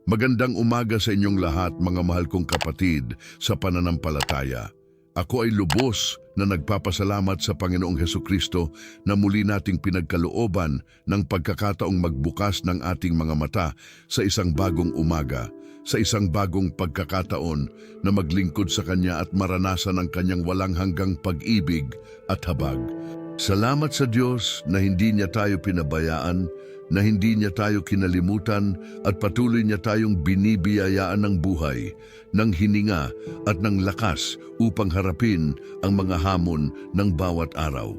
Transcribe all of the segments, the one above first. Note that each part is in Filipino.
Magandang umaga sa inyong lahat, mga mahal kong kapatid sa pananampalataya. Ako ay lubos na nagpapasalamat sa Panginoong Hesukristo na muli nating pinagkalooban ng pagkakataong magbukas ng ating mga mata sa isang bagong umaga, sa isang bagong pagkakataon na maglingkod sa Kanya at maranasan ang Kanyang walang hanggang pag-ibig at habag. Salamat sa Diyos na hindi niya tayo pinabayaan, na hindi niya tayo kinalimutan at patuloy niya tayong binibiyayaan ng buhay, ng hininga at ng lakas upang harapin ang mga hamon ng bawat araw.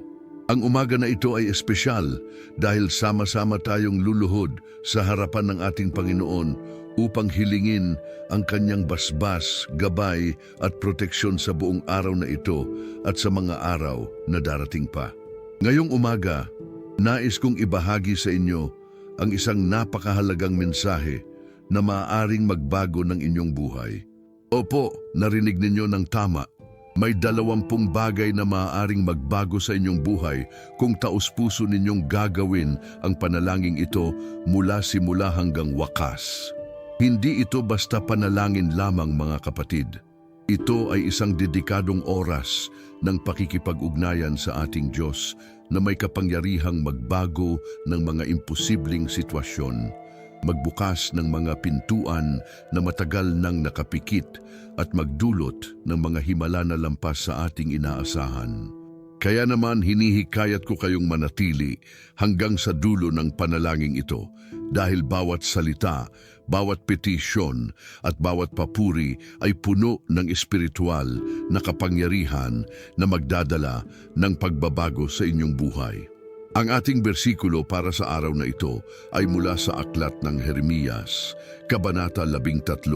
Ang umaga na ito ay espesyal dahil sama-sama tayong luluhod sa harapan ng ating Panginoon upang hilingin ang Kanyang basbas, gabay at proteksyon sa buong araw na ito at sa mga araw na darating pa. Ngayong umaga, nais kong ibahagi sa inyo ang isang napakahalagang mensahe na maaaring magbago ng inyong buhay. Opo, narinig ninyo ng tama. May 20 bagay na maaaring magbago sa inyong buhay kung taus-puso ninyong gagawin ang panalangin ito mula simula hanggang wakas. Hindi ito basta panalangin lamang, mga kapatid. Ito ay isang dedikadong oras ng pakikipag-ugnayan sa ating Diyos na may kapangyarihang magbago ng mga imposibleng sitwasyon, magbukas ng mga pintuan na matagal nang nakapikit at magdulot ng mga himala na lampas sa ating inaasahan. Kaya naman hinihikayat ko kayong manatili hanggang sa dulo ng panalangin ito dahil bawat salita, bawat petisyon at bawat papuri ay puno ng espiritual na kapangyarihan na magdadala ng pagbabago sa inyong buhay. Ang ating bersikulo para sa araw na ito ay mula sa aklat ng Jeremias, Kabanata 13,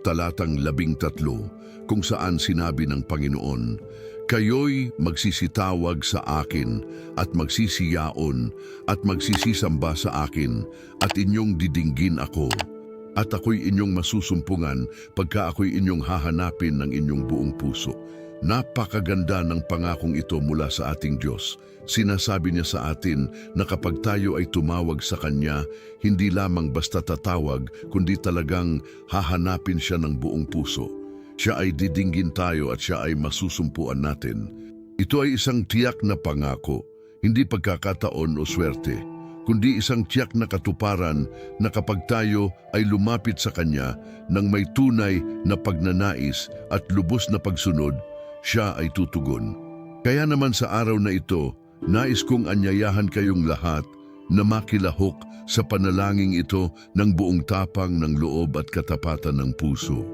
talatang 13, kung saan sinabi ng Panginoon, "Kayo'y magsisitawag sa akin at magsisiyaon at magsisisamba sa akin at inyong didinggin ako. At ako'y inyong masusumpungan pagka ako'y inyong hahanapin ng inyong buong puso." Napakaganda ng pangakong ito mula sa ating Diyos. Sinasabi niya sa atin na kapag tayo ay tumawag sa Kanya, hindi lamang basta tatawag, kundi talagang hahanapin siya ng buong puso. Siya ay didinggin tayo at siya ay masusumpuan natin. Ito ay isang tiyak na pangako, hindi pagkakataon o swerte, kundi isang tiyak na katuparan na kapag tayo ay lumapit sa Kanya ng may tunay na pagnanais at lubos na pagsunod, siya ay tutugon. Kaya naman sa araw na ito, nais kong anyayahan kayong lahat na makilahok sa panalangin ito ng buong tapang ng loob at katapatan ng puso.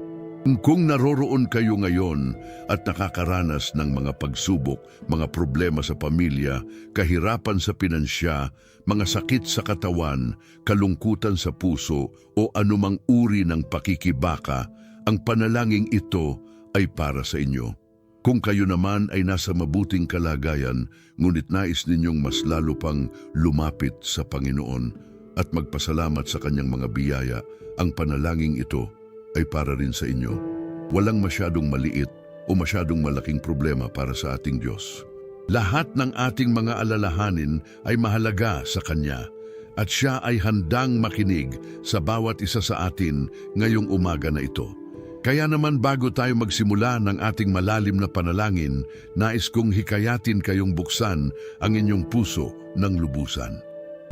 Kung naroroon kayo ngayon at nakakaranas ng mga pagsubok, mga problema sa pamilya, kahirapan sa pinansya, mga sakit sa katawan, kalungkutan sa puso o anumang uri ng pakikibaka, ang panalangin ito ay para sa inyo. Kung kayo naman ay nasa mabuting kalagayan, ngunit nais ninyong mas lalo pang lumapit sa Panginoon at magpasalamat sa Kanyang mga biyaya, ang panalangin ito ay para rin sa inyo. Walang masyadong maliit o masyadong malaking problema para sa ating Diyos. Lahat ng ating mga alalahanin ay mahalaga sa Kanya at Siya ay handang makinig sa bawat isa sa atin ngayong umaga na ito. Kaya naman bago tayo magsimula ng ating malalim na panalangin, nais kong hikayatin kayong buksan ang inyong puso ng lubusan.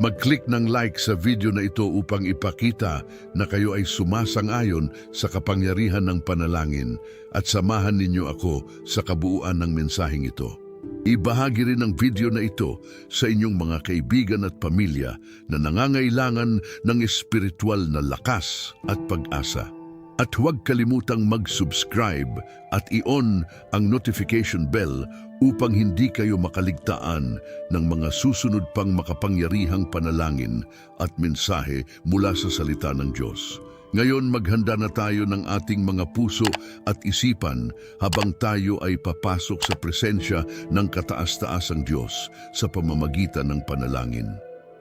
Mag-click ng like sa video na ito upang ipakita na kayo ay sumasang-ayon sa kapangyarihan ng panalangin at samahan ninyo ako sa kabuuan ng mensaheng ito. Ibahagi rin ang video na ito sa inyong mga kaibigan at pamilya na nangangailangan ng espiritual na lakas at pag-asa. At huwag kalimutang mag-subscribe at i-on ang notification bell upang hindi kayo makaligtaan ng mga susunod pang makapangyarihang panalangin at mensahe mula sa salita ng Diyos. Ngayon maghanda na tayo ng ating mga puso at isipan habang tayo ay papasok sa presensya ng kataas-taasang Diyos sa pamamagitan ng panalangin.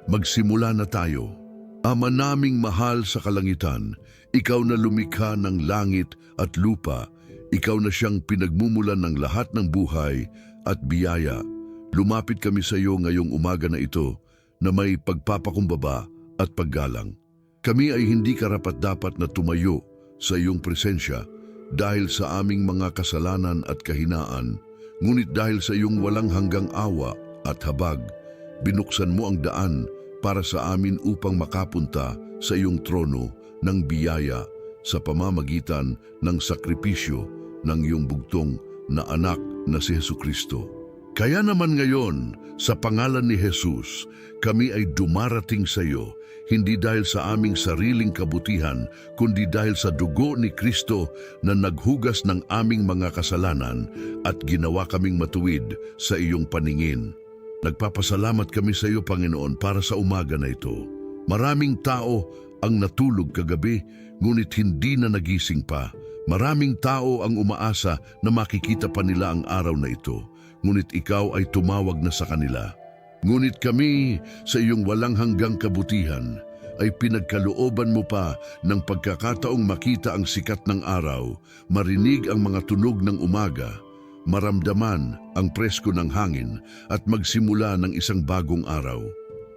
Magsimula na tayo. Ama naming mahal sa kalangitan, Ikaw na lumikha ng langit at lupa, Ikaw na siyang pinagmumulan ng lahat ng buhay at biyaya. Lumapit kami sa iyo ngayong umaga na ito na may pagpapakumbaba at paggalang. Kami ay hindi karapat-dapat na tumayo sa iyong presensya dahil sa aming mga kasalanan at kahinaan, ngunit dahil sa iyong walang hanggang awa at habag, binuksan mo ang daan para sa amin upang makapunta sa iyong trono ng biyaya sa pamamagitan ng sakripisyo ng iyong bugtong na anak na si Jesucristo. Kaya naman ngayon, sa pangalan ni Jesus, kami ay dumarating sa iyo, hindi dahil sa aming sariling kabutihan, kundi dahil sa dugo ni Kristo na naghugas ng aming mga kasalanan at ginawa kaming matuwid sa iyong paningin. Nagpapasalamat kami sa iyo, Panginoon, para sa umaga na ito. Maraming tao ang natulog kagabi, ngunit hindi na nagising pa. Maraming tao ang umaasa na makikita pa nila ang araw na ito, ngunit ikaw ay tumawag na sa kanila. Ngunit kami, sa iyong walang hanggang kabutihan, ay pinagkalooban mo pa ng pagkakataong makita ang sikat ng araw, marinig ang mga tunog ng umaga, maramdaman ang presko ng hangin at magsimula ng isang bagong araw.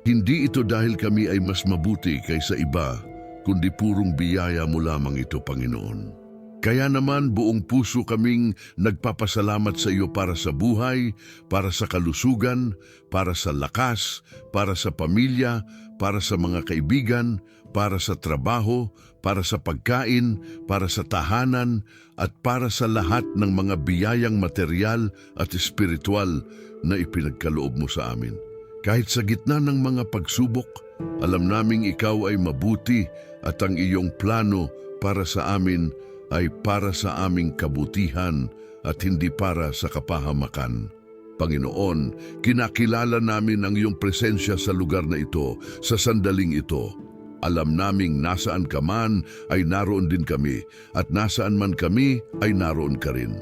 Hindi ito dahil kami ay mas mabuti kaysa iba, kundi purong biyaya mo lamang ito, Panginoon. Kaya naman buong puso kaming nagpapasalamat sa iyo para sa buhay, para sa kalusugan, para sa lakas, para sa pamilya, para sa mga kaibigan, para sa trabaho, para sa pagkain, para sa tahanan, at para sa lahat ng mga biyayang material at espiritual na ipinagkaloob mo sa amin. Kahit sa gitna ng mga pagsubok, alam naming ikaw ay mabuti at ang iyong plano para sa amin ay para sa aming kabutihan at hindi para sa kapahamakan. Panginoon, kinakilala namin ang iyong presensya sa lugar na ito, sa sandaling ito. Alam naming nasaan ka man ay naroon din kami, at nasaan man kami ay naroon ka rin.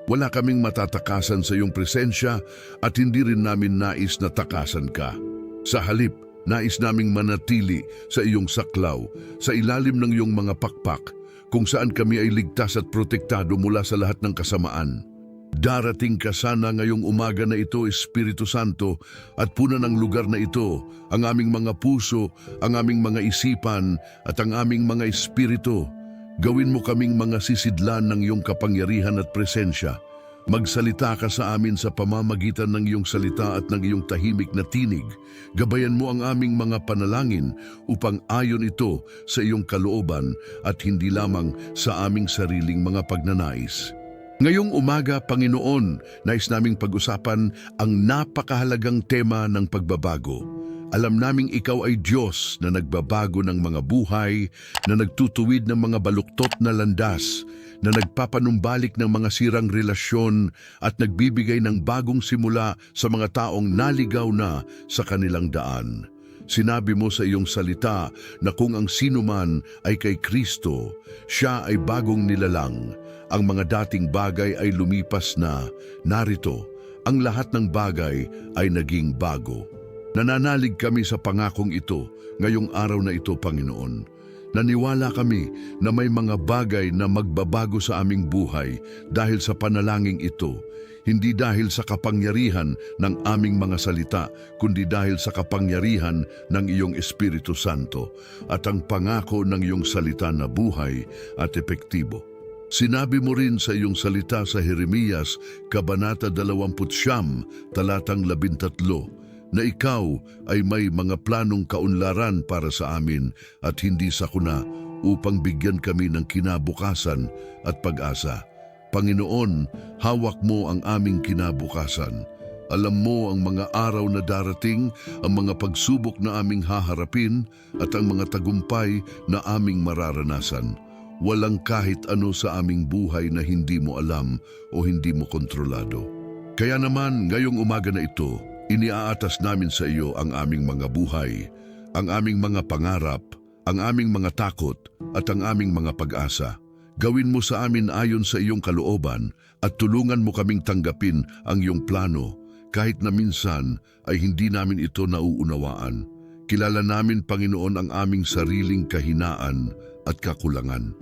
Wala kaming matatakasan sa iyong presensya at hindi rin namin nais na takasan ka. Sa halip, nais naming manatili sa iyong saklaw, sa ilalim ng iyong mga pakpak, kung saan kami ay ligtas at protektado mula sa lahat ng kasamaan. Darating ka sana ngayong umaga na ito, Espiritu Santo, at punan ng lugar na ito, ang aming mga puso, ang aming mga isipan, at ang aming mga espiritu. Gawin mo kaming mga sisidlan ng iyong kapangyarihan at presensya. Magsalita ka sa amin sa pamamagitan ng iyong salita at ng iyong tahimik na tinig. Gabayan mo ang aming mga panalangin upang ayon ito sa iyong kalooban at hindi lamang sa aming sariling mga pagnanais. Ngayong umaga, Panginoon, nais naming pag-usapan ang napakahalagang tema ng pagbabago. Alam naming ikaw ay Diyos na nagbabago ng mga buhay, na nagtutuwid ng mga baluktot na landas, na nagpapanumbalik ng mga sirang relasyon at nagbibigay ng bagong simula sa mga taong naligaw na sa kanilang daan. Sinabi mo sa iyong salita na kung ang sinuman ay kay Kristo, siya ay bagong nilalang. Ang mga dating bagay ay lumipas na. Narito, ang lahat ng bagay ay naging bago. Nananalig kami sa pangakong ito ngayong araw na ito, Panginoon. Naniwala kami na may mga bagay na magbabago sa aming buhay dahil sa panalangin ito, hindi dahil sa kapangyarihan ng aming mga salita, kundi dahil sa kapangyarihan ng iyong Espiritu Santo at ang pangako ng iyong salita na buhay at epektibo. Sinabi mo rin sa iyong salita sa Jeremias, Kabanata 20, talatang 13, na ikaw ay may mga planong kaunlaran para sa amin at hindi sakuna upang bigyan kami ng kinabukasan at pag-asa. Panginoon, hawak mo ang aming kinabukasan. Alam mo ang mga araw na darating, ang mga pagsubok na aming haharapin at ang mga tagumpay na aming mararanasan. Walang kahit ano sa aming buhay na hindi mo alam o hindi mo kontrolado. Kaya naman ngayong umaga na ito, iniaatas namin sa iyo ang aming mga buhay, ang aming mga pangarap, ang aming mga takot at ang aming mga pag-asa. Gawin mo sa amin ayon sa iyong kalooban at tulungan mo kaming tanggapin ang iyong plano kahit na minsan ay hindi namin ito nauunawaan. Kilala namin, Panginoon, ang aming sariling kahinaan at kakulangan.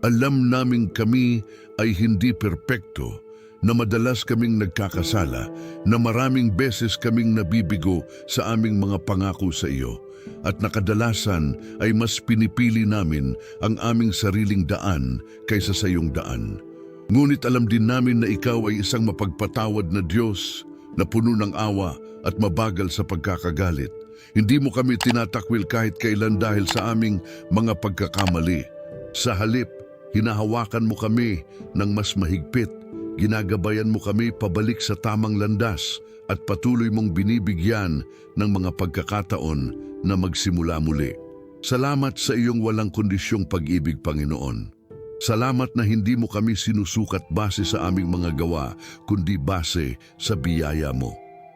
Alam namin kami ay hindi perpekto, na madalas kaming nagkakasala, na maraming beses kaming nabibigo sa aming mga pangako sa iyo, at nakadalasan ay mas pinipili namin ang aming sariling daan kaysa sa iyong daan. Ngunit alam din namin na ikaw ay isang mapagpatawad na Diyos na puno ng awa at mabagal sa pagkakagalit. Hindi mo kami tinatakwil kahit kailan dahil sa aming mga pagkakamali. Sa halip, hinahawakan mo kami ng mas mahigpit. Ginagabayan mo kami pabalik sa tamang landas at patuloy mong binibigyan ng mga pagkakataon na magsimula muli. Salamat sa iyong walang kondisyong pag-ibig, Panginoon. Salamat na hindi mo kami sinusukat base sa aming mga gawa, kundi base sa biyaya mo.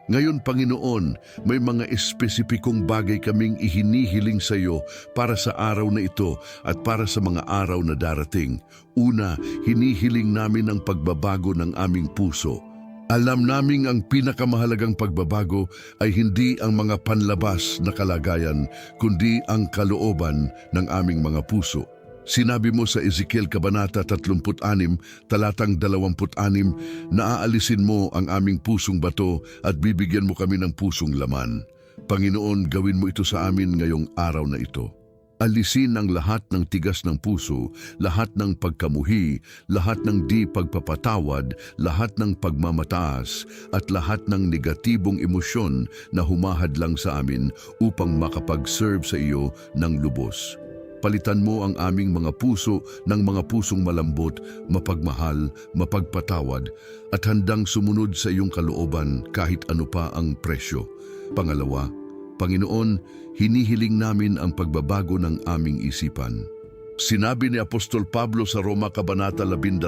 Ngayon, Panginoon, may mga espesipikong bagay kaming ihinihiling sa iyo para sa araw na ito at para sa mga araw na darating. Una, hinihiling namin ang pagbabago ng aming puso. Alam naming ang pinakamahalagang pagbabago ay hindi ang mga panlabas na kalagayan, kundi ang kalooban ng aming mga puso. Sinabi mo sa Ezekiel Kabanata 36, talatang 26, na aalisin mo ang aming pusong bato at bibigyan mo kami ng pusong laman. Panginoon, gawin mo ito sa amin ngayong araw na ito. Alisin ang lahat ng tigas ng puso, lahat ng pagkamuhi, lahat ng di pagpapatawad, lahat ng pagmamataas, at lahat ng negatibong emosyon na humahadlang sa amin upang makapag-serve sa iyo ng lubos. Palitan mo ang aming mga puso ng mga pusong malambot, mapagmahal, mapagpatawad, at handang sumunod sa iyong kalooban kahit ano pa ang presyo. Pangalawa, Panginoon, hinihiling namin ang pagbabago ng aming isipan. Sinabi ni Apostol Pablo sa Roma Kabanata 12,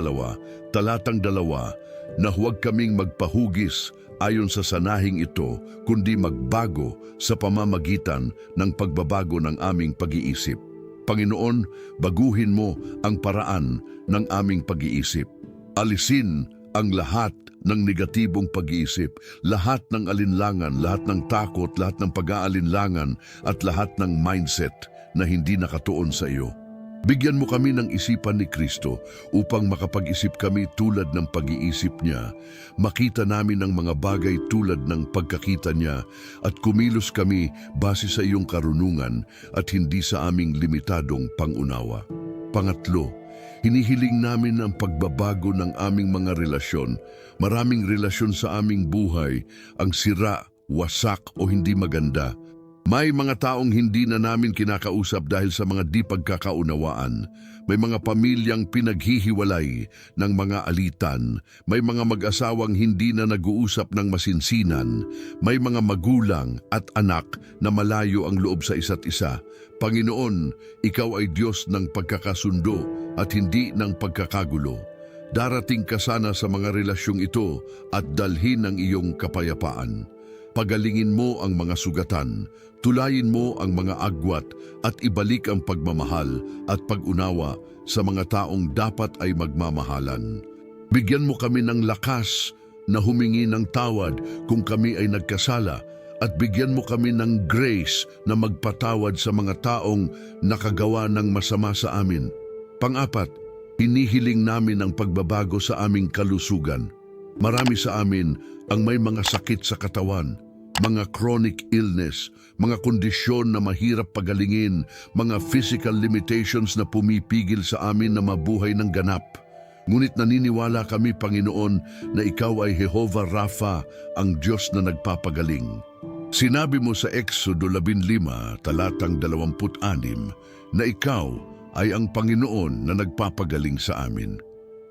talatang 2, na huwag kaming magpahugis ayon sa sanahing ito, kundi magbago sa pamamagitan ng pagbabago ng aming pag-iisip. Panginoon, baguhin mo ang paraan ng aming pag-iisip. Alisin ang lahat ng negatibong pag-iisip, lahat ng alinlangan, lahat ng takot, lahat ng pag-aalinlangan at lahat ng mindset na hindi nakatuon sa iyo. Bigyan mo kami ng isipan ni Kristo upang makapag-isip kami tulad ng pag-iisip niya, makita namin ang mga bagay tulad ng pagkakita niya at kumilos kami base sa iyong karunungan at hindi sa aming limitadong pangunawa. Pangatlo, hinihiling namin ang pagbabago ng aming mga relasyon. Maraming relasyon sa aming buhay ang sira, wasak o hindi maganda. May mga taong hindi na namin kinakausap dahil sa mga di pagkakaunawaan. May mga pamilyang pinaghihiwalay ng mga alitan. May mga mag-asawang hindi na nag-uusap ng masinsinan. May mga magulang at anak na malayo ang loob sa isa't isa. Panginoon, Ikaw ay Diyos ng pagkakasundo at hindi ng pagkakagulo. Darating ka sana sa mga relasyong ito at dalhin ang iyong kapayapaan. Pagalingin mo ang mga sugatan, tulayin mo ang mga agwat at ibalik ang pagmamahal at pag-unawa sa mga taong dapat ay magmamahalan. Bigyan mo kami ng lakas na humingi ng tawad kung kami ay nagkasala at bigyan mo kami ng grace na magpatawad sa mga taong nakagawa ng masama sa amin. Pang-apat, hinihiling namin ang pagbabago sa aming kalusugan. Marami sa amin ang may mga sakit sa katawan, mga chronic illness, mga kondisyon na mahirap pagalingin, mga physical limitations na pumipigil sa amin na mabuhay ng ganap. Ngunit naniniwala kami, Panginoon, na Ikaw ay Jehovah Rapha, ang Diyos na nagpapagaling. Sinabi mo sa Exodo 15, talatang 26, na Ikaw ay ang Panginoon na nagpapagaling sa amin.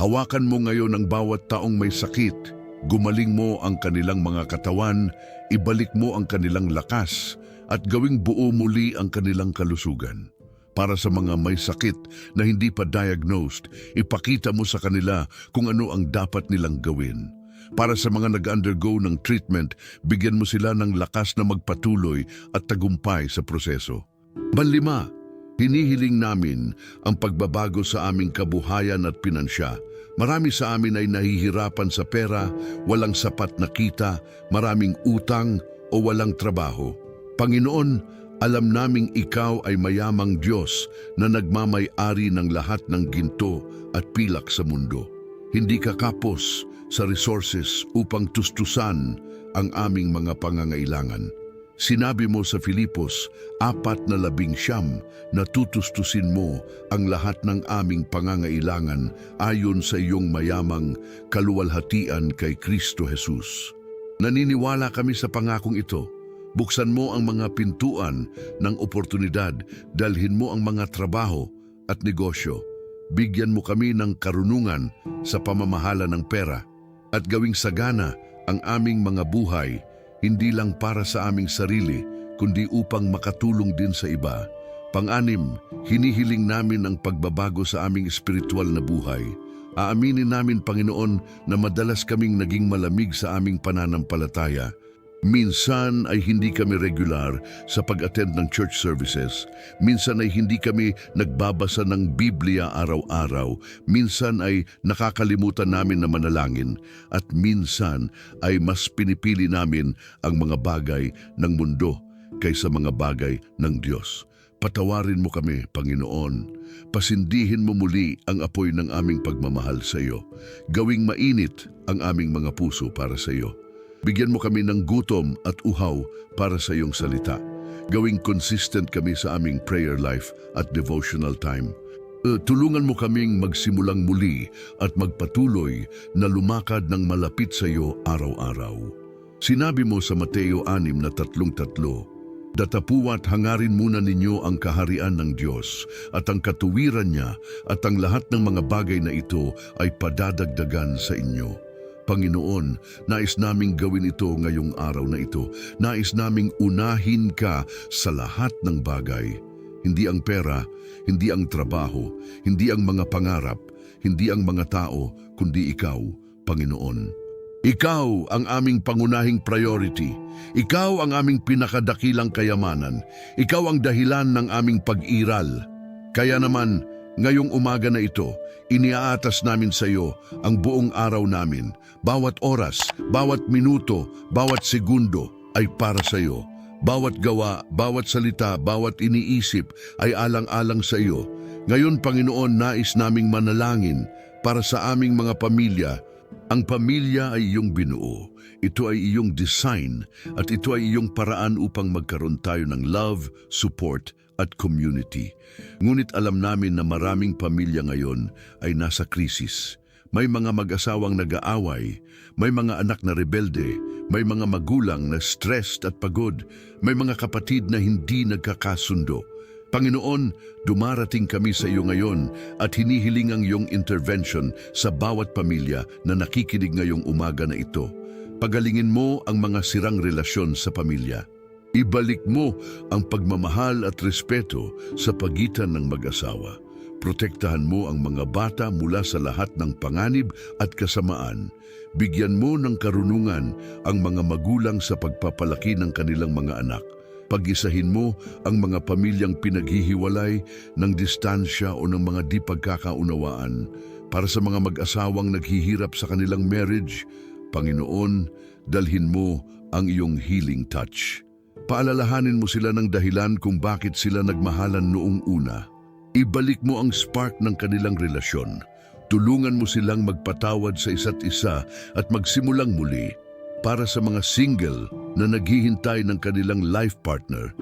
Hawakan mo ngayon ang bawat taong may sakit, gumaling mo ang kanilang mga katawan, ibalik mo ang kanilang lakas, at gawing buo muli ang kanilang kalusugan. Para sa mga may sakit na hindi pa diagnosed, ipakita mo sa kanila kung ano ang dapat nilang gawin. Para sa mga nag-undergo ng treatment, bigyan mo sila ng lakas na magpatuloy at tagumpay sa proseso. Panlima, hinihiling namin ang pagbabago sa aming kabuhayan at pinansya. Marami sa amin ay nahihirapan sa pera, walang sapat na kita, maraming utang o walang trabaho. Panginoon, alam naming Ikaw ay mayamang Diyos na nagmamay-ari ng lahat ng ginto at pilak sa mundo. Hindi ka kapos, sa resources upang tustusan ang aming mga pangangailangan. Sinabi mo sa Filipos 4:19 na tutustusin mo ang lahat ng aming pangangailangan ayon sa iyong mayamang kaluwalhatian kay Kristo Jesus. Naniniwala kami sa pangakong ito. Buksan mo ang mga pintuan ng oportunidad, dalhin mo ang mga trabaho at negosyo. Bigyan mo kami ng karunungan sa pamamahala ng pera at gawing sagana ang aming mga buhay, hindi lang para sa aming sarili, kundi upang makatulong din sa iba. Pang-anim, hinihiling namin ang pagbabago sa aming espiritual na buhay. Aaminin namin, Panginoon, na madalas kaming naging malamig sa aming pananampalataya. Minsan ay hindi kami regular sa pag-attend ng church services. Minsan ay hindi kami nagbabasa ng Biblia araw-araw. Minsan ay nakakalimutan namin na manalangin. At minsan ay mas pinipili namin ang mga bagay ng mundo kaysa mga bagay ng Diyos. Patawarin mo kami, Panginoon. Pasindihin mo muli ang apoy ng aming pagmamahal sa iyo. Gawing mainit ang aming mga puso para sa iyo. Bigyan mo kami ng gutom at uhaw para sa iyong salita. Gawing consistent kami sa aming prayer life at devotional time. Tulungan mo kaming magsimulang muli at magpatuloy na lumakad ng malapit sa iyo araw-araw. Sinabi mo sa Mateo 6:33, "Datapuwa't hangarin muna ninyo ang kaharian ng Diyos at ang katuwiran niya, at ang lahat ng mga bagay na ito ay padadagdagan sa inyo." Panginoon, nais naming gawin ito ngayong araw na ito. Nais naming unahin ka sa lahat ng bagay. Hindi ang pera, hindi ang trabaho, hindi ang mga pangarap, hindi ang mga tao, kundi ikaw, Panginoon. Ikaw ang aming pangunahing priority. Ikaw ang aming pinakadakilang kayamanan. Ikaw ang dahilan ng aming pag-iral. Kaya naman, ngayong umaga na ito, iniaatas namin sa iyo ang buong araw namin. Bawat oras, bawat minuto, bawat segundo ay para sa iyo. Bawat gawa, bawat salita, bawat iniisip ay alang-alang sa iyo. Ngayon, Panginoon, nais naming manalangin para sa aming mga pamilya. Ang pamilya ay iyong binuo. Ito ay iyong design at ito ay iyong paraan upang magkaroon tayo ng love, support at community. Ngunit alam namin na maraming pamilya ngayon ay nasa krisis. May mga mag-asawang nag-aaway, may mga anak na rebelde, may mga magulang na stressed at pagod, may mga kapatid na hindi nagkakasundo. Panginoon, dumarating kami sa iyo ngayon at hinihiling ang iyong intervention sa bawat pamilya na nakikinig ngayong umaga na ito. Pagalingin mo ang mga sirang relasyon sa pamilya. Ibalik mo ang pagmamahal at respeto sa pagitan ng mag-asawa. Protektahan mo ang mga bata mula sa lahat ng panganib at kasamaan. Bigyan mo ng karunungan ang mga magulang sa pagpapalaki ng kanilang mga anak. Pag-isahin mo ang mga pamilyang pinaghihiwalay ng distansya o ng mga di pagkakaunawaan. Para sa mga mag-asawang naghihirap sa kanilang marriage, Panginoon, dalhin mo ang iyong healing touch. Paalalahanin mo sila ng dahilan kung bakit sila nagmahalan noong una. Ibalik mo ang spark ng kanilang relasyon. Tulungan mo silang magpatawad sa isa't isa at magsimulang muli. Para sa mga single na naghihintay ng kanilang life partner,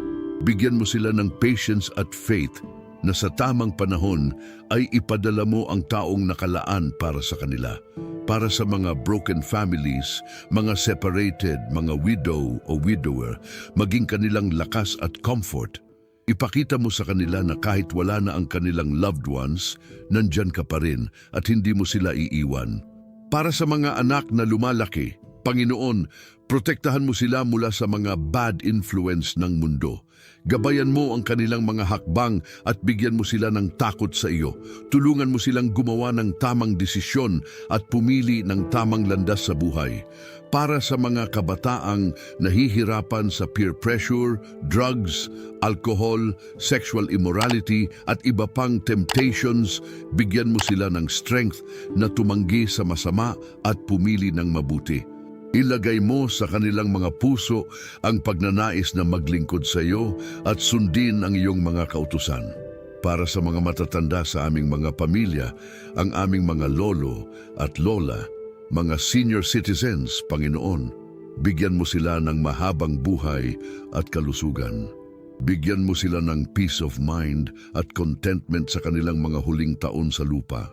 bigyan mo sila ng patience at faith na sa tamang panahon ay ipadala mo ang taong nakalaan para sa kanila. Para sa mga broken families, mga separated, mga widow o widower, maging kanilang lakas at comfort. Ipakita mo sa kanila na kahit wala na ang kanilang loved ones, nandyan ka pa rin at hindi mo sila iiwan. Para sa mga anak na lumalaki, Panginoon, protektahan mo sila mula sa mga bad influence ng mundo. Gabayan mo ang kanilang mga hakbang at bigyan mo sila ng takot sa iyo. Tulungan mo silang gumawa ng tamang desisyon at pumili ng tamang landas sa buhay. Para sa mga kabataang nahihirapan sa peer pressure, drugs, alcohol, sexual immorality at iba pang temptations, bigyan mo sila ng strength na tumanggi sa masama at pumili ng mabuti. Ilagay mo sa kanilang mga puso ang pagnanais na maglingkod sa iyo at sundin ang iyong mga kautusan. Para sa mga matatanda sa aming mga pamilya, ang aming mga lolo at lola, mga senior citizens, Panginoon. Bigyan mo sila ng mahabang buhay at kalusugan. Bigyan mo sila ng peace of mind at contentment sa kanilang mga huling taon sa lupa.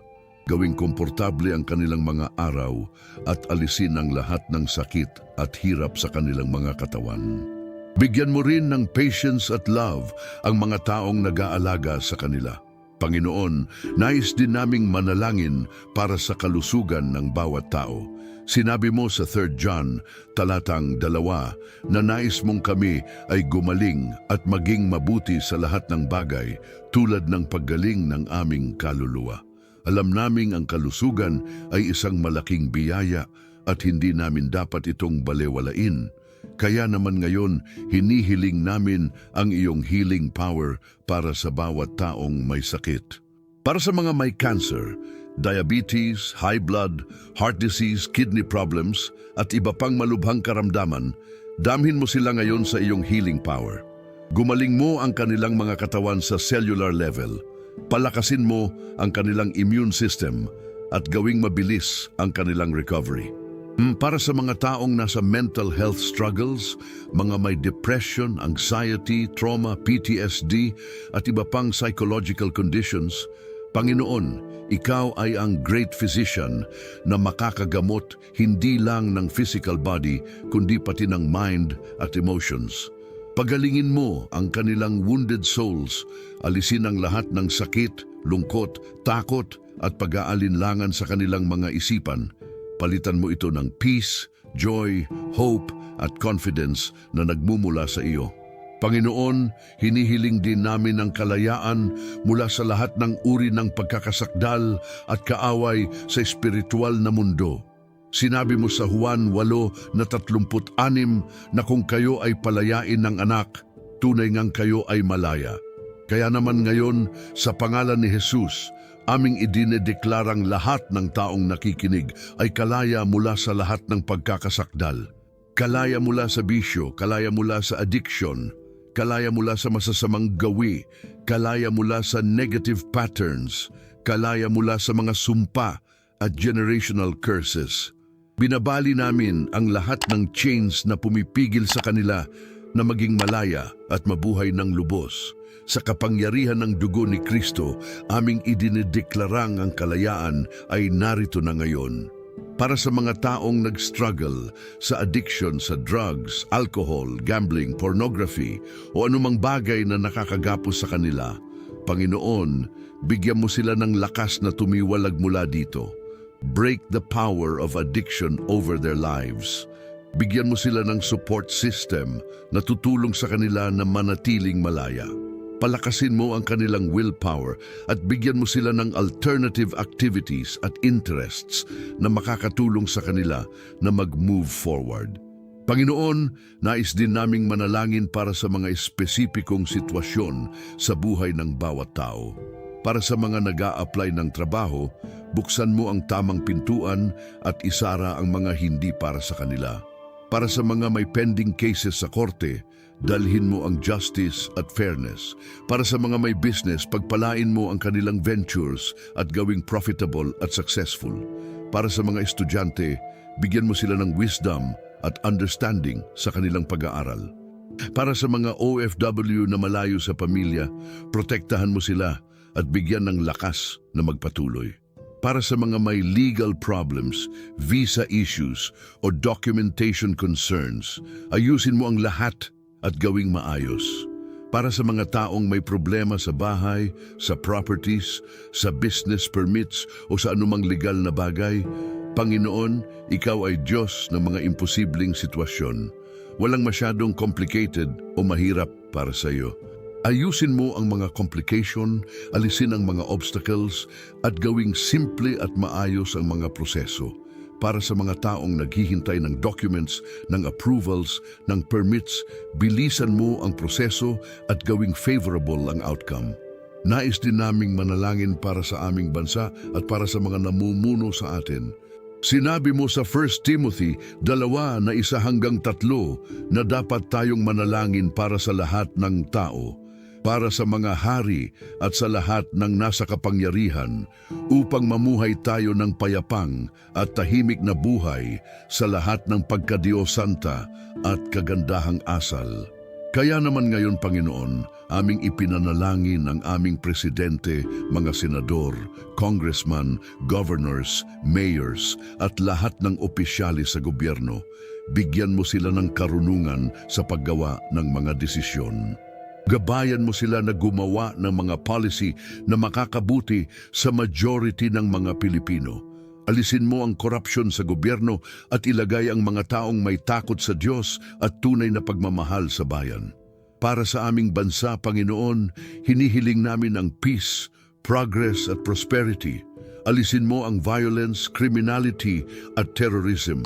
Gawing komportable ang kanilang mga araw at alisin ang lahat ng sakit at hirap sa kanilang mga katawan. Bigyan mo rin ng patience at love ang mga taong nag-aalaga sa kanila. Panginoon, nais din naming manalangin para sa kalusugan ng bawat tao. Sinabi mo sa 3 John, talatang 2, na nais mong kami ay gumaling at maging mabuti sa lahat ng bagay tulad ng paggaling ng aming kaluluwa. Alam naming ang kalusugan ay isang malaking biyaya at hindi namin dapat itong balewalain. Kaya naman ngayon, hinihiling namin ang iyong healing power para sa bawat taong may sakit. Para sa mga may cancer, diabetes, high blood, heart disease, kidney problems, at iba pang malubhang karamdaman, damhin mo sila ngayon sa iyong healing power. Gumaling mo ang kanilang mga katawan sa cellular level. Palakasin mo ang kanilang immune system at gawing mabilis ang kanilang recovery. Para sa mga taong nasa mental health struggles, mga may depression, anxiety, trauma, PTSD at iba pang psychological conditions, Panginoon, Ikaw ay ang great physician na makakagamot hindi lang ng physical body kundi pati ng mind at emotions. Pagalingin mo ang kanilang wounded souls, alisin ang lahat ng sakit, lungkot, takot at pag-aalinlangan sa kanilang mga isipan. Palitan mo ito ng peace, joy, hope at confidence na nagmumula sa iyo. Panginoon, hinihiling din namin ang kalayaan mula sa lahat ng uri ng pagkakasakdal at kaaway sa espiritual na mundo. Sinabi mo sa Juan 8:36 na kung kayo ay palayain ng anak, tunay ngang kayo ay malaya. Kaya naman ngayon, sa pangalan ni Jesus, aming idinedeklarang lahat ng taong nakikinig ay kalaya mula sa lahat ng pagkakasakdal. Kalaya mula sa bisyo, kalaya mula sa addiction, kalaya mula sa masasamang gawi, kalaya mula sa negative patterns, kalaya mula sa mga sumpa at generational curses. Binabali namin ang lahat ng chains na pumipigil sa kanila na maging malaya at mabuhay ng lubos. Sa kapangyarihan ng dugo ni Kristo, aming idinedeklarang ang kalayaan ay narito na ngayon. Para sa mga taong nag-struggle sa addiction sa drugs, alcohol, gambling, pornography o anumang bagay na nakakagapos sa kanila, Panginoon, bigyan mo sila ng lakas na tumiwalag mula dito. Break the power of addiction over their lives. Bigyan mo sila ng support system na tutulong sa kanila na manatiling malaya. Palakasin mo ang kanilang willpower at bigyan mo sila ng alternative activities at interests na makakatulong sa kanila na mag-move forward. Panginoon, nais din naming manalangin para sa mga espesipikong sitwasyon sa buhay ng bawat tao. Para sa mga nag-a-apply ng trabaho, buksan mo ang tamang pintuan at isara ang mga hindi para sa kanila. Para sa mga may pending cases sa korte, dalhin mo ang justice at fairness. Para sa mga may business, pagpalain mo ang kanilang ventures at gawing profitable at successful. Para sa mga estudyante, bigyan mo sila ng wisdom at understanding sa kanilang pag-aaral. Para sa mga OFW na malayo sa pamilya, protektahan mo sila at bigyan ng lakas na magpatuloy. Para sa mga may legal problems, visa issues o documentation concerns, ayusin mo ang lahat at gawing maayos. Para sa mga taong may problema sa bahay, sa properties, sa business permits o sa anumang legal na bagay, Panginoon, Ikaw ay Diyos ng mga imposibleng sitwasyon. Walang masyadong complicated o mahirap para sa iyo. Ayusin mo ang mga complication, alisin ang mga obstacles, at gawing simple at maayos ang mga proseso. Para sa mga taong naghihintay ng documents, ng approvals, ng permits, bilisan mo ang proseso at gawing favorable ang outcome. Nais din naming manalangin para sa aming bansa at para sa mga namumuno sa atin. Sinabi mo sa 1 Timothy 2:1-3 na dapat tayong manalangin para sa lahat ng tao. para sa mga hari at sa lahat ng nasa kapangyarihan, upang mamuhay tayo ng payapang at tahimik na buhay sa lahat ng pagkadiyosanta at kagandahang asal. Kaya naman ngayon, Panginoon, aming ipinanalangin ang aming presidente, mga senador, congressman, governors, mayors at lahat ng opisyalis sa gobyerno. Bigyan mo sila ng karunungan sa paggawa ng mga desisyon. Gabayan mo sila na gumawa ng mga policy na makakabuti sa majority ng mga Pilipino. Alisin mo ang korupsyon sa gobyerno at ilagay ang mga taong may takot sa Diyos at tunay na pagmamahal sa bayan. Para sa aming bansa, Panginoon, hinihiling namin ang peace, progress at prosperity. Alisin mo ang violence, criminality at terrorism.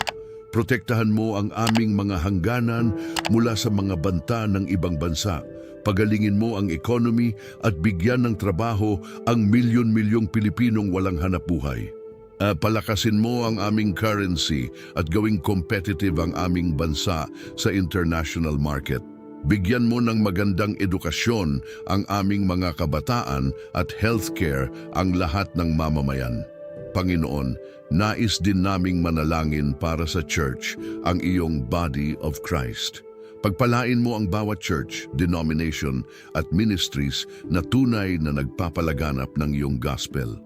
Protektahan mo ang aming mga hangganan mula sa mga banta ng ibang bansa. Pagalingin mo ang economy at bigyan ng trabaho ang milyon-milyong Pilipinong walang hanapbuhay. Palakasin mo ang aming currency at gawing competitive ang aming bansa sa international market. Bigyan mo ng magandang edukasyon ang aming mga kabataan at healthcare ang lahat ng mamamayan. Panginoon, nais din naming manalangin para sa church, ang iyong body of Christ. Pagpalain mo ang bawat church, denomination at ministries na tunay na nagpapalaganap ng iyong gospel.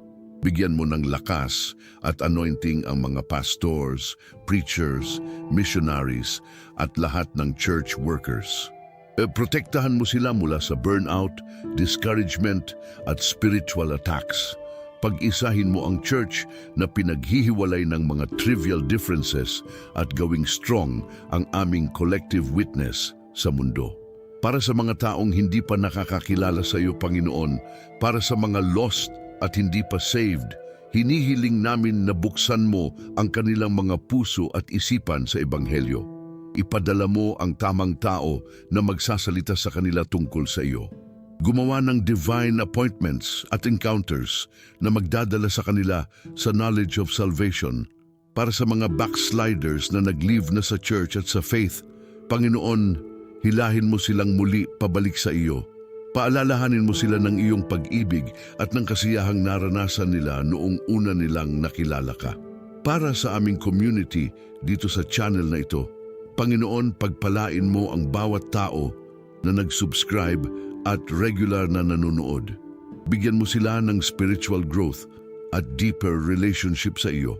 Bigyan mo ng lakas at anointing ang mga pastors, preachers, missionaries at lahat ng church workers. Protektahan mo sila mula sa burnout, discouragement at spiritual attacks. Pag-isahin mo ang church na pinaghihiwalay ng mga trivial differences at gawing strong ang aming collective witness sa mundo. Para sa mga taong hindi pa nakakakilala sa iyo, Panginoon, para sa mga lost at hindi pa saved, hinihiling namin na buksan mo ang kanilang mga puso at isipan sa Ebanghelyo. Ipadala mo ang tamang tao na magsasalita sa kanila tungkol sa iyo. Gumawa ng divine appointments at encounters na magdadala sa kanila sa knowledge of salvation. Para sa mga backsliders na nag-leave na sa church at sa faith, Panginoon, hilahin mo silang muli pabalik sa iyo. Paalalahanin mo sila ng iyong pag-ibig at ng kasiyahang naranasan nila noong una nilang nakilala ka. Para sa aming community dito sa channel na ito, Panginoon, pagpalain mo ang bawat tao na nag-subscribe at regular na nanonood. Bigyan mo sila ng spiritual growth at deeper relationship sa iyo.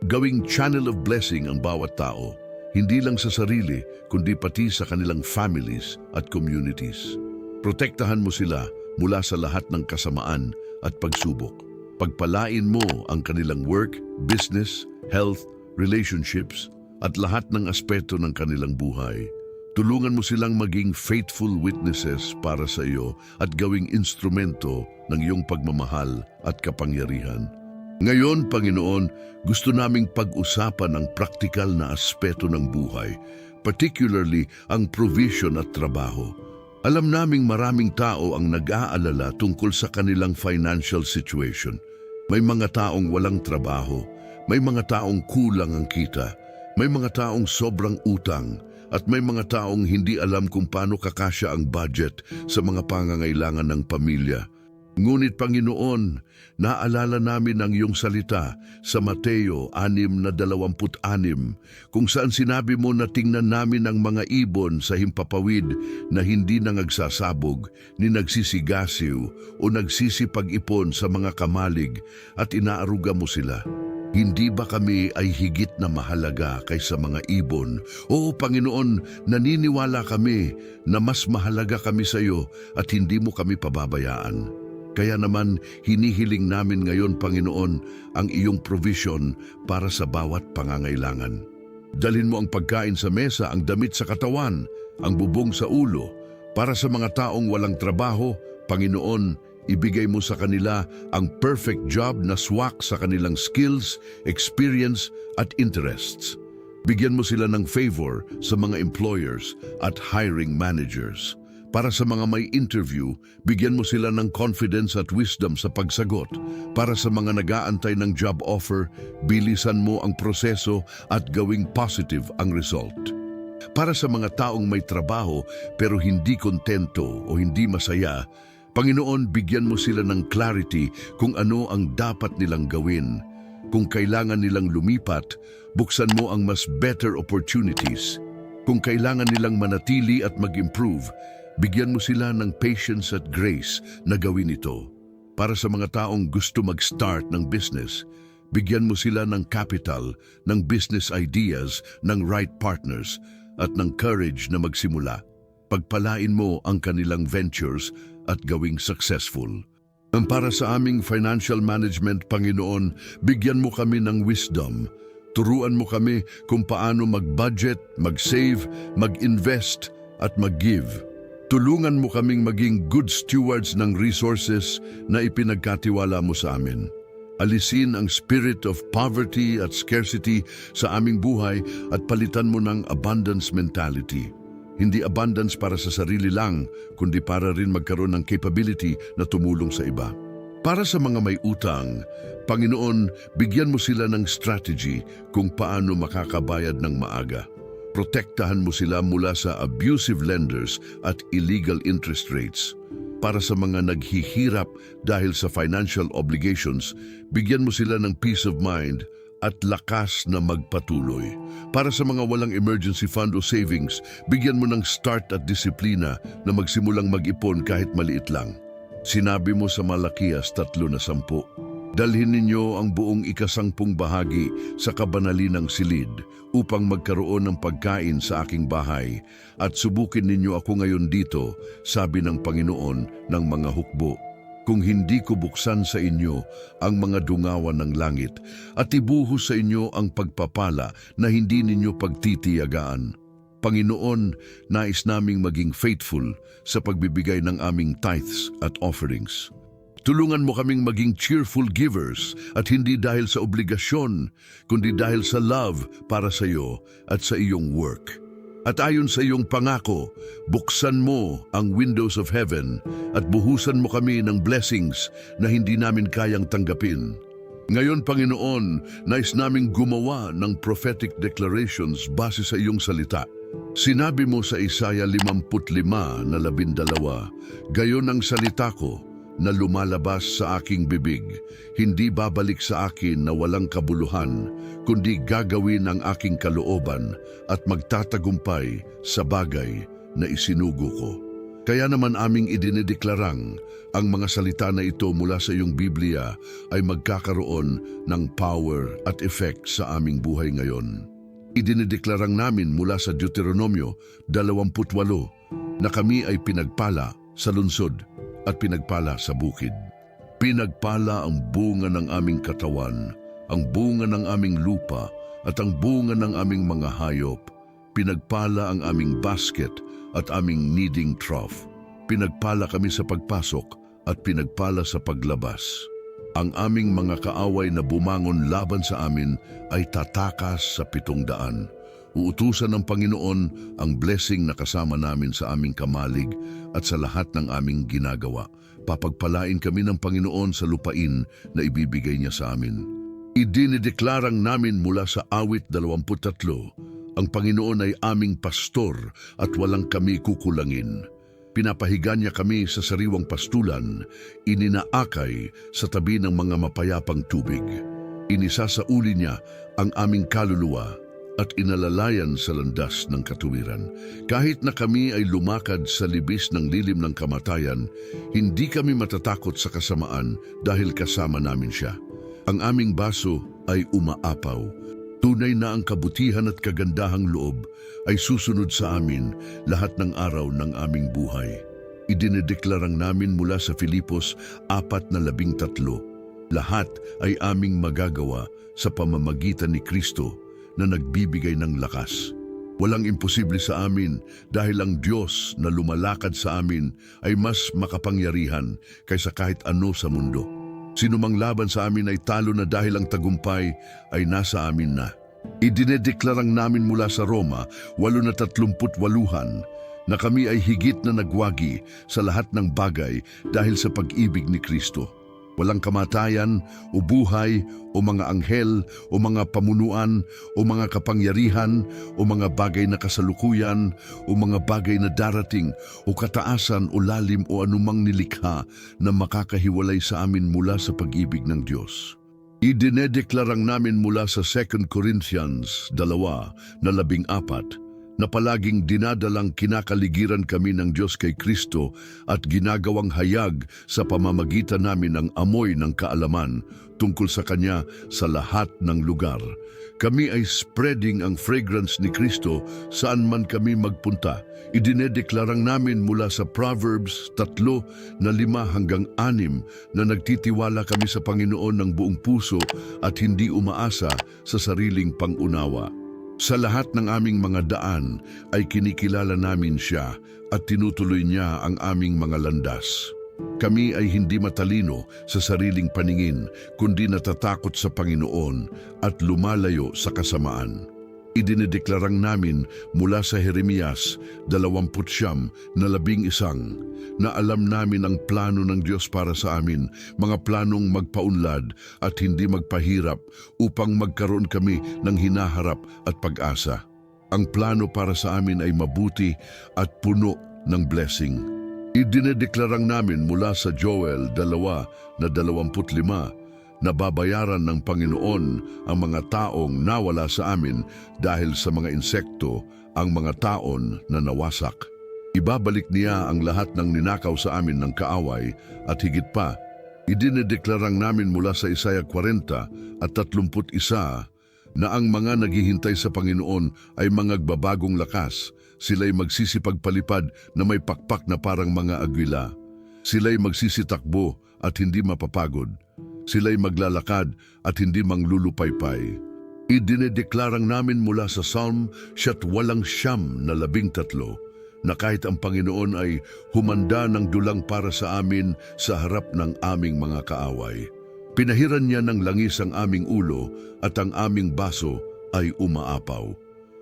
Gawing channel of blessing ang bawat tao, hindi lang sa sarili, kundi pati sa kanilang families at communities. Protektahan mo sila mula sa lahat ng kasamaan at pagsubok. Pagpalain mo ang kanilang work, business, health, relationships, at lahat ng aspeto ng kanilang buhay. Tulungan mo silang maging faithful witnesses para sa iyo at gawing instrumento ng iyong pagmamahal at kapangyarihan. Ngayon, Panginoon, gusto naming pag-usapan ang praktikal na aspeto ng buhay, particularly ang provision at trabaho. Alam naming maraming tao ang nag-aalala tungkol sa kanilang financial situation. May mga taong walang trabaho, may mga taong kulang ang kita, may mga taong sobrang utang, at may mga taong hindi alam kung paano kakasya ang budget sa mga pangangailangan ng pamilya. Ngunit Panginoon, naalala namin ang iyong salita sa Mateo 6:26, kung saan sinabi mo na tingnan namin ang mga ibon sa himpapawid na hindi nangagsasabog, ni nagsisigasiw o nagsisipag-ipon sa mga kamalig at inaaruga mo sila. Hindi ba kami ay higit na mahalaga kaysa mga ibon? Oo, Panginoon, naniniwala kami na mas mahalaga kami sa iyo at hindi mo kami pababayaan. Kaya naman, hinihiling namin ngayon, Panginoon, ang iyong provision para sa bawat pangangailangan. Dalhin mo ang pagkain sa mesa, ang damit sa katawan, ang bubong sa ulo. Para sa mga taong walang trabaho, Panginoon, ibigay mo sa kanila ang perfect job na swak sa kanilang skills, experience at interests. Bigyan mo sila ng favor sa mga employers at hiring managers. Para sa mga may interview, bigyan mo sila ng confidence at wisdom sa pagsagot. Para sa mga nag-aantay ng job offer, bilisan mo ang proseso at gawing positive ang result. Para sa mga taong may trabaho pero hindi kontento o hindi masaya, Panginoon, bigyan mo sila ng clarity kung ano ang dapat nilang gawin. Kung kailangan nilang lumipat, buksan mo ang mas better opportunities. Kung kailangan nilang manatili at mag-improve, bigyan mo sila ng patience at grace na gawin ito. Para sa mga taong gusto mag-start ng business, bigyan mo sila ng capital, ng business ideas, ng right partners, at ng courage na magsimula. Pagpalain mo ang kanilang ventures at gawing successful. Ang para sa aming financial management, Panginoon, bigyan mo kami ng wisdom. Turuan mo kami kung paano mag-budget, mag-save, mag-invest, at mag-give. Tulungan mo kaming maging good stewards ng resources na ipinagkatiwala mo sa amin. Alisin ang spirit of poverty at scarcity sa aming buhay at palitan mo ng abundance mentality. Hindi abundance para sa sarili lang, kundi para rin magkaroon ng capability na tumulong sa iba. Para sa mga may utang, Panginoon, bigyan mo sila ng strategy kung paano makakabayad ng maaga. Protektahan mo sila mula sa abusive lenders at illegal interest rates. Para sa mga naghihirap dahil sa financial obligations, bigyan mo sila ng peace of mind at lakas na magpatuloy. Para sa mga walang emergency fund o savings, bigyan mo ng start at disiplina na magsimulang mag-ipon kahit maliit lang. Sinabi mo sa Malakias 3:10, dalhin ninyo ang buong ika-10 bahagi sa kabanalinang silid upang magkaroon ng pagkain sa aking bahay at subukin ninyo ako ngayon dito, sabi ng Panginoon ng mga hukbo. Kung hindi ko buksan sa inyo ang mga dungawan ng langit at ibuhos sa inyo ang pagpapala na hindi ninyo pagtitiyagaan. Panginoon, nais naming maging faithful sa pagbibigay ng aming tithes at offerings. Tulungan mo kaming maging cheerful givers at hindi dahil sa obligasyon, kundi dahil sa love para sa iyo at sa iyong work. At ayon sa iyong pangako, buksan mo ang windows of heaven at buhusan mo kami ng blessings na hindi namin kayang tanggapin. Ngayon, Panginoon, nais naming gumawa ng prophetic declarations base sa iyong salita. Sinabi mo sa Isaiah 55:12, gayon ang salita ko na lumalabas sa aking bibig, hindi babalik sa akin na walang kabuluhan, kundi gagawin ang aking kalooban at magtatagumpay sa bagay na isinugo ko. Kaya naman aming idinideklarang ang mga salita na ito mula sa iyong Biblia ay magkakaroon ng power at effect sa aming buhay ngayon. Idinideklarang namin mula sa Deuteronomio 28 na kami ay pinagpala sa lungsod at pinagpala sa bukid. Pinagpala ang bunga ng aming katawan, ang bunga ng aming lupa, at ang bunga ng aming mga hayop. Pinagpala ang aming basket at aming kneading trough. Pinagpala kami sa pagpasok at pinagpala sa paglabas. Ang aming mga kaaway na bumangon laban sa amin ay tatakas sa 700. Uutusan ng Panginoon ang blessing na kasama namin sa aming kamalig at sa lahat ng aming ginagawa. Papagpalain kami ng Panginoon sa lupain na ibibigay niya sa amin. Idinideklarang namin mula sa Awit 23, ang Panginoon ay aming pastor at walang kami kukulangin. Pinapahiga niya kami sa sariwang pastulan, ininaakay sa tabi ng mga mapayapang tubig. Inisasauli niya ang aming kaluluwa at inalalayan sa landas ng katuwiran. Kahit na kami ay lumakad sa libis ng lilim ng kamatayan, hindi kami matatakot sa kasamaan dahil kasama namin siya. Ang aming baso ay umaapaw. Tunay na ang kabutihan at kagandahang loob ay susunod sa amin lahat ng araw ng aming buhay. Idinideklarang namin mula sa Filipos 4:13, lahat ay aming magagawa sa pamamagitan ni Kristo na nagbibigay ng lakas. Walang imposible sa amin dahil ang Diyos na lumalakad sa amin ay mas makapangyarihan kaysa kahit ano sa mundo. Sinumang laban sa amin ay talo na dahil ang tagumpay ay nasa amin na. Idinedeklarang namin mula sa Roma 8:38 na kami ay higit na nagwagi sa lahat ng bagay dahil sa pag-ibig ni Kristo. Walang kamatayan, o buhay, o mga anghel, o mga pamunuan, o mga kapangyarihan, o mga bagay na kasalukuyan, o mga bagay na darating, o kataasan, o lalim, o anumang nilikha na makakahiwalay sa amin mula sa pag-ibig ng Diyos. Idinedeklarang namin mula sa 2 Corinthians 2:14 na palaging dinadalang kinakaligiran kami ng Diyos kay Kristo at ginagawang hayag sa pamamagitan namin ng amoy ng kaalaman tungkol sa Kanya sa lahat ng lugar. Kami ay spreading ang fragrance ni Kristo saan man kami magpunta. Idinedeklarang namin mula sa Proverbs 3:5-6 na nagtitiwala kami sa Panginoon ng buong puso at hindi umaasa sa sariling pangunawa. Sa lahat ng aming mga daan ay kinikilala namin siya at tinutuloy niya ang aming mga landas. Kami ay hindi matalino sa sariling paningin, kundi natatakot sa Panginoon at lumalayo sa kasamaan. Idinedeklarang namin mula sa Jeremias 29:11 na alam namin ang plano ng Diyos para sa amin, mga planong magpaunlad at hindi magpahirap upang magkaroon kami ng hinaharap at pag-asa. Ang plano para sa amin ay mabuti at puno ng blessing. Idinedeklarang namin mula sa Joel 2:25 na babayaran ng Panginoon ang mga taong nawala sa amin dahil sa mga insekto, ang mga taon na nawasak. Ibabalik niya ang lahat ng ninakaw sa amin ng kaaway at higit pa, idinedeklarang namin mula sa Isaiah 40:31 na ang mga naghihintay sa Panginoon ay mga babagong lakas. Sila'y magsisipagpalipad na may pakpak na parang mga agwila. Sila'y magsisitakbo at hindi mapapagod. Sila'y maglalakad at hindi manglulupaypay. Idinedeklarang namin mula sa Psalm 113 na kahit ang Panginoon ay humanda ng dulang para sa amin sa harap ng aming mga kaaway. Pinahiran niya ng langis ang aming ulo at ang aming baso ay umaapaw.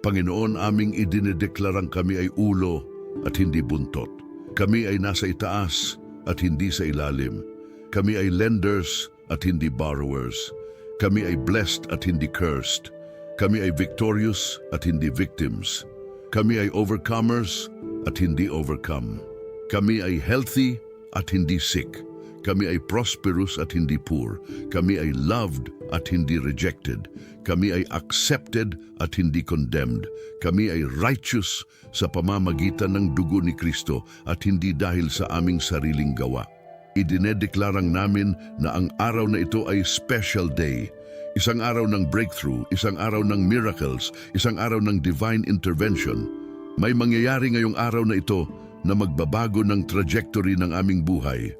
Panginoon, aming idinedeklarang kami ay ulo at hindi buntot. Kami ay nasa itaas at hindi sa ilalim. Kami ay lenders at hindi borrowers. Kami ay blessed at hindi cursed. Kami ay victorious at hindi victims. Kami ay overcomers at hindi overcome. Kami ay healthy at hindi sick. Kami ay prosperous at hindi poor. Kami ay loved at hindi rejected. Kami ay accepted at hindi condemned. Kami ay righteous sa pamamagitan ng dugo ni Kristo at hindi dahil sa aming sariling gawa. Idinedeklarang namin na ang araw na ito ay special day. Isang araw ng breakthrough, isang araw ng miracles, isang araw ng divine intervention. May mangyayari ngayong araw na ito na magbabago ng trajectory ng aming buhay.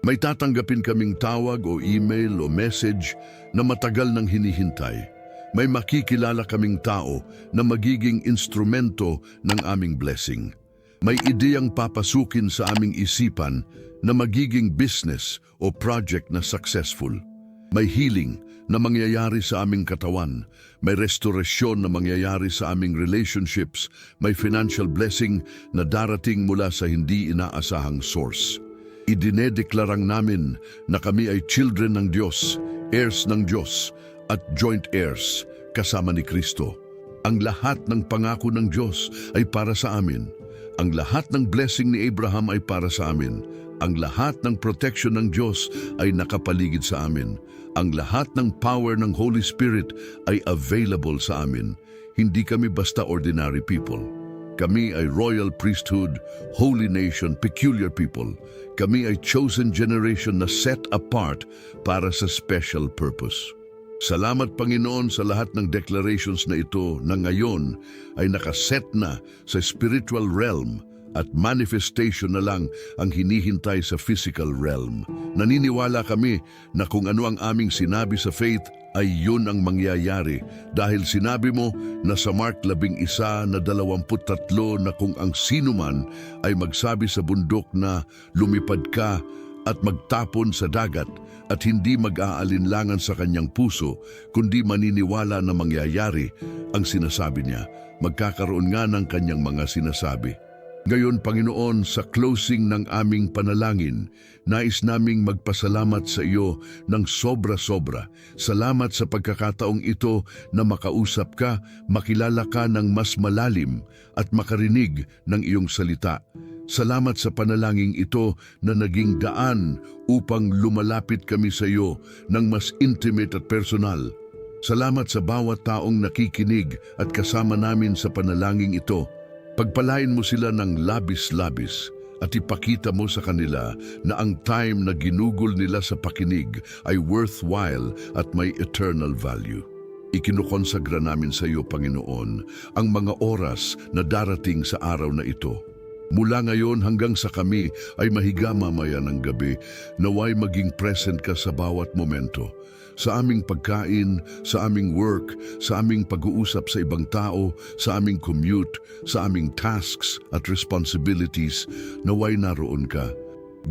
May tatanggapin kaming tawag o email o message na matagal nang hinihintay. May makikilala kaming tao na magiging instrumento ng aming blessing. May ideyang papasukin sa aming isipan na magiging business o project na successful. May healing na mangyayari sa aming katawan. May restorasyon na mangyayari sa aming relationships. May financial blessing na darating mula sa hindi inaasahang source. Idinedeklarang namin na kami ay children ng Diyos, heirs ng Diyos, at joint heirs kasama ni Kristo. Ang lahat ng pangako ng Diyos ay para sa amin. Ang lahat ng blessing ni Abraham ay para sa amin. Ang lahat ng protection ng Diyos ay nakapaligid sa amin. Ang lahat ng power ng Holy Spirit ay available sa amin. Hindi kami basta ordinary people. Kami ay royal priesthood, holy nation, peculiar people. Kami ay chosen generation na set apart para sa special purpose. Salamat Panginoon sa lahat ng declarations na ito na ngayon ay nakaset na sa spiritual realm at manifestation na lang ang hinihintay sa physical realm. Naniniwala kami na kung ano ang aming sinabi sa faith ay yun ang mangyayari dahil sinabi mo na sa Mark 11:23 na kung ang sinuman ay magsabi sa bundok na lumipad ka at magtapon sa dagat at hindi mag-aalinlangan sa kanyang puso kundi maniniwala na mangyayari ang sinasabi niya, magkakaroon nga ng kanyang mga sinasabi. Ngayon, Panginoon, sa closing ng aming panalangin, nais naming magpasalamat sa iyo ng sobra-sobra. Salamat sa pagkakataong ito na makausap ka, makilala ka ng mas malalim at makarinig ng iyong salita. Salamat sa panalangin ito na naging daan upang lumalapit kami sa iyo ng mas intimate at personal. Salamat sa bawat taong nakikinig at kasama namin sa panalangin ito. Pagpalain mo sila ng labis-labis at ipakita mo sa kanila na ang time na ginugol nila sa pakinig ay worthwhile at may eternal value. Ikinukonsagra namin sa iyo, Panginoon, ang mga oras na darating sa araw na ito. Mula ngayon hanggang sa kami ay mahiga mamaya ng gabi, naway maging present ka sa bawat momento. Sa aming pagkain, sa aming work, sa aming pag-uusap sa ibang tao, sa aming commute, sa aming tasks at responsibilities, naway naroon ka.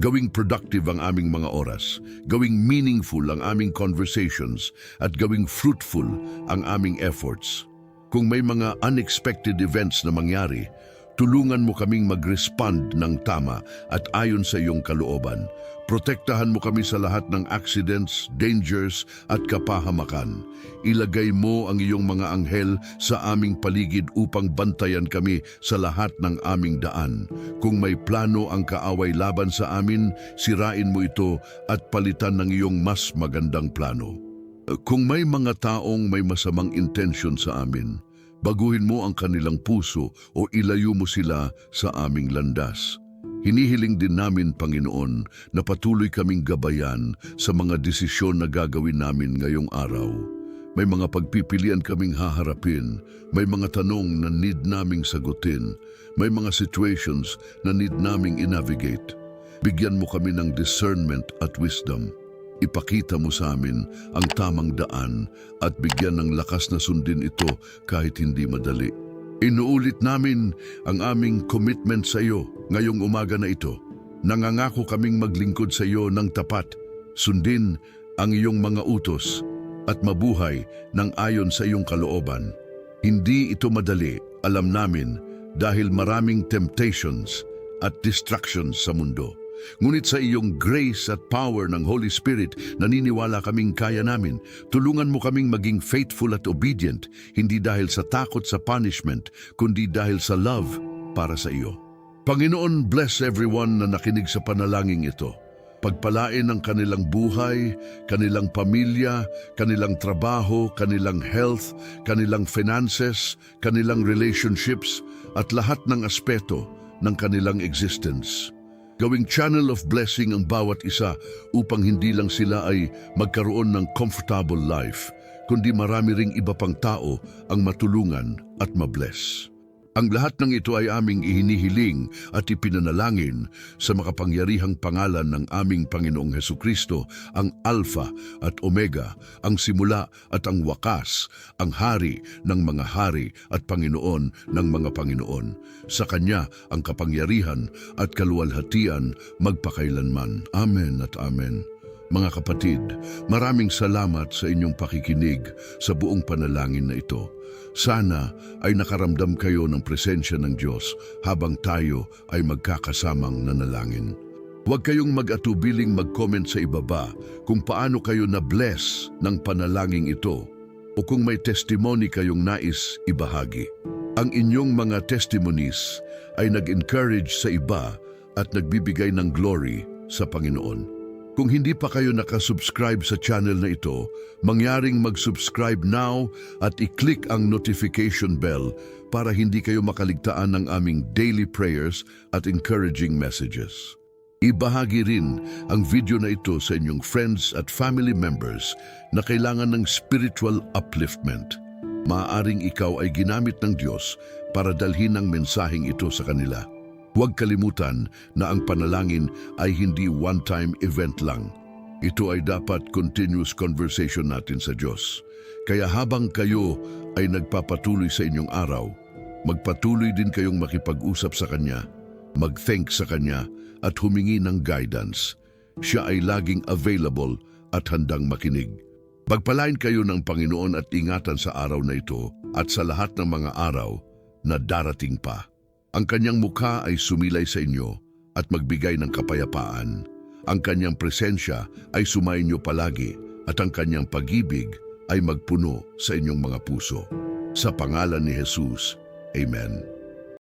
Gawing productive ang aming mga oras, gawing meaningful ang aming conversations, at gawing fruitful ang aming efforts. Kung may mga unexpected events na mangyari, tulungan mo kaming mag-respond ng tama at ayon sa iyong kalooban. Protektahan mo kami sa lahat ng accidents, dangers at kapahamakan. Ilagay mo ang iyong mga anghel sa aming paligid upang bantayan kami sa lahat ng aming daan. Kung may plano ang kaaway laban sa amin, sirain mo ito at palitan ng iyong mas magandang plano. Kung may mga taong may masamang intensyon sa amin, baguhin mo ang kanilang puso o ilayo mo sila sa aming landas. Hinihiling din namin, Panginoon, na patuloy kaming gabayan sa mga desisyon na gagawin namin ngayong araw. May mga pagpipilian kaming haharapin, may mga tanong na need naming sagutin, may mga situations na need naming i-navigate. Bigyan mo kami ng discernment at wisdom. Ipakita mo sa amin ang tamang daan at bigyan ng lakas na sundin ito kahit hindi madali. Inuulit namin ang aming commitment sa iyo ngayong umaga na ito. Nangangako kaming maglingkod sa iyo ng tapat, sundin ang iyong mga utos at mabuhay ng ayon sa iyong kalooban. Hindi ito madali, alam namin, dahil maraming temptations at distractions sa mundo. Ngunit sa iyong grace at power ng Holy Spirit, naniniwala kaming kaya namin. Tulungan mo kaming maging faithful at obedient, hindi dahil sa takot sa punishment, kundi dahil sa love para sa iyo. Panginoon, bless everyone na nakinig sa panalangin ito. Pagpalain ang kanilang buhay, kanilang pamilya, kanilang trabaho, kanilang health, kanilang finances, kanilang relationships, at lahat ng aspeto ng kanilang existence. Gawing channel of blessing ang bawat isa upang hindi lang sila ay magkaroon ng comfortable life, kundi marami ring iba pang tao ang matulungan at mabless. Ang lahat ng ito ay aming ihinihiling at ipinanalangin sa makapangyarihang pangalan ng aming Panginoong Hesukristo, ang Alpha at Omega, ang simula at ang wakas, ang Hari ng mga hari at Panginoon ng mga Panginoon. Sa Kanya ang kapangyarihan at kaluwalhatian magpakailanman. Amen at Amen. Mga kapatid, maraming salamat sa inyong pakikinig sa buong panalangin na ito. Sana ay nakaramdam kayo ng presensya ng Diyos habang tayo ay magkakasamang nanalangin. Huwag kayong mag-atubiling mag-comment sa ibaba kung paano kayo na-bless ng panalangin ito o kung may testimony kayong nais ibahagi. Ang inyong mga testimonies ay nag-encourage sa iba at nagbibigay ng glory sa Panginoon. Kung hindi pa kayo nakasubscribe sa channel na ito, mangyaring mag-subscribe now at i-click ang notification bell para hindi kayo makaligtaan ng aming daily prayers at encouraging messages. Ibahagi rin ang video na ito sa inyong friends at family members na kailangan ng spiritual upliftment. Maaaring ikaw ay ginamit ng Diyos para dalhin ang mensaheng ito sa kanila. Huwag kalimutan na ang panalangin ay hindi one-time event lang. Ito ay dapat continuous conversation natin sa Diyos. Kaya habang kayo ay nagpapatuloy sa inyong araw, magpatuloy din kayong makipag-usap sa Kanya, mag-thank sa Kanya at humingi ng guidance. Siya ay laging available at handang makinig. Pagpalain kayo ng Panginoon at ingatan sa araw na ito at sa lahat ng mga araw na darating pa. Ang kanyang mukha ay sumilay sa inyo at magbigay ng kapayapaan. Ang kanyang presensya ay sumainyo palagi at ang kanyang pag-ibig ay magpuno sa inyong mga puso. Sa pangalan ni Jesus, Amen.